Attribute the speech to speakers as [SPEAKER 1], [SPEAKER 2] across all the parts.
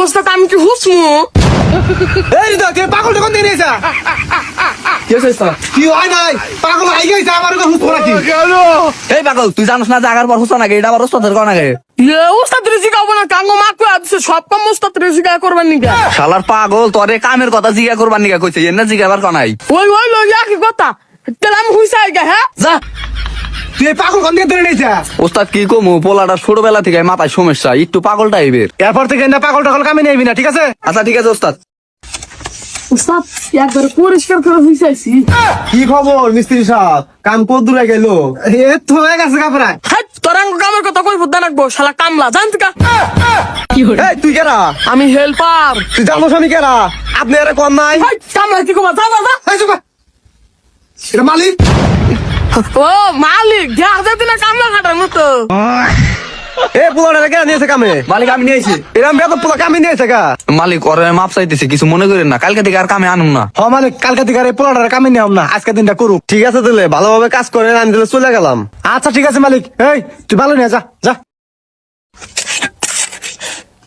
[SPEAKER 1] ওস্তাদ আমি কি হুসমু?
[SPEAKER 2] এই তো কে পাগল যখন দিয়ে নিয়েছে
[SPEAKER 3] কি হয়েছে
[SPEAKER 2] কি হয় নাই পাগল আই গেছে আমার কাছে হুস পড়া কি
[SPEAKER 3] এই পাগল তুই জানিস না জাগার পর হুসা নাকি এটা আবার ওস্তাদের কোন আগে
[SPEAKER 1] ওস্তাদ রেজিকাবো না কাঙ্গো মাকু আছে সব কাম ওস্তাদ রেজিকা করবেন নিকা।
[SPEAKER 3] শালার পাগল তোরে কামের কথা জিজ্ঞা করবার নিকা কইছে এনে জিজ্ঞাবার কোনাই
[SPEAKER 1] ওই লইয়া কি কথা তাহলে আমি হুইসাই গে হ্যাঁ
[SPEAKER 3] যা
[SPEAKER 2] তুই এই পাগল কোন দিয়ে ধরে নিয়েছে
[SPEAKER 3] ওস্তাদ কি কমু পোলাটা ছোটবেলা থেকে মাথায় সমস্যা একটু পাগল টাইপের।
[SPEAKER 2] এরপর থেকে না পাগল টাগল কামে নিয়ে না ঠিক আছে
[SPEAKER 3] আচ্ছা ঠিক আছে ওস্তাদ।
[SPEAKER 1] ওস্তাদ একবার পরিষ্কার করে হুইসাইছি।
[SPEAKER 2] কি খবর মিস্ত্রি সাহেব কাম কত দূরে গেল এ তো হয়ে গেছে কাপড়া
[SPEAKER 1] হাই তোরাঙ্গ কামের কথা কই বুদ্ধা রাখবো শালা কামলা জানতে কা
[SPEAKER 2] এই তুই কেরা
[SPEAKER 1] আমি হেল্পার।
[SPEAKER 2] তুই জানোস আমি কেরা আপনি আরে কোন নাই
[SPEAKER 1] হাই কামলা কি কবা যা যা
[SPEAKER 2] এই চুপ এটা মালিক
[SPEAKER 1] ও মালিক দেখা দিনা কামলা খাটার মতো।
[SPEAKER 2] এ পোলাটা কেন নিয়েছে কামে
[SPEAKER 3] মালিক আমি নিয়েছি।
[SPEAKER 2] এরম বেদ পোলা কামে নিয়েছে কা
[SPEAKER 3] মালিক ওরে মাপ চাইতেছে কিছু মনে করেন না কালকে থেকে আর কামে আনুম না।
[SPEAKER 2] হ মালিক কালকে থেকে আর এই পোলাটার কামে নিয়াম না আজকে দিনটা করুক ঠিক আছে তাহলে ভালোভাবে কাজ করে আমি তাহলে চলে গেলাম আচ্ছা ঠিক আছে মালিক এই তুই ভালো নিয়ে যা যা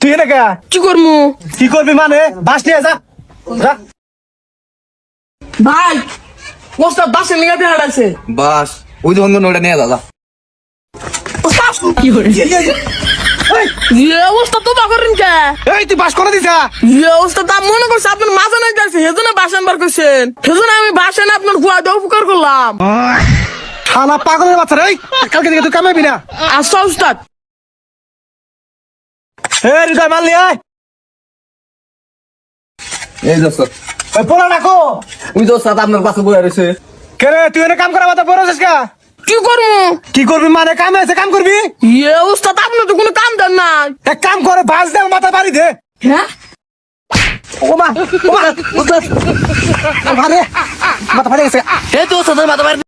[SPEAKER 2] তুই এটা কে
[SPEAKER 1] কি করমু
[SPEAKER 2] কি করবি মানে বাস নিয়ে যা যা
[SPEAKER 1] ভাই ওস্তাদ বাসে নিয়ে হারাইছে।
[SPEAKER 3] বাস ওই যখন ওটা নিয়ে দাদা
[SPEAKER 1] কি করে ওস্তাদ তো করেন কে
[SPEAKER 2] এই তুই বাস করে দিছা
[SPEAKER 1] ওস্তাদ আমি মনে করছি আপনার মাথা নাই যাচ্ছে সেজন্য বাস আনবার করছেন সেজন্য আমি বাস এনে আপনার হুয়া দিয়ে উপকার করলাম।
[SPEAKER 2] শালা পাগলের বাচ্চা রে কালকে থেকে তুই কামাবি না
[SPEAKER 1] আচ্ছা ওস্তাদ
[SPEAKER 2] হে হৃদয় মারলি আয়
[SPEAKER 3] এই দোস্ত
[SPEAKER 2] ওই পোলা রাখো
[SPEAKER 3] ওই দোস্ত আপনার পাশে বয়ে রয়েছে।
[SPEAKER 2] কে রে তুই এনে কাম করা মাথা বড় আছিস কা
[SPEAKER 1] কি করবো
[SPEAKER 2] কি করবি মানে কামে আছে কাম করবি
[SPEAKER 1] ওস্তাদ আপনি তো কোনো কাম দেন না।
[SPEAKER 2] এক কাম করে বাস দে মাথা বাড়ি দে
[SPEAKER 1] হ্যাঁ
[SPEAKER 2] ওমা ওমা মাথা ভারে গেছে
[SPEAKER 3] এই তো ওস্তাদের মাথা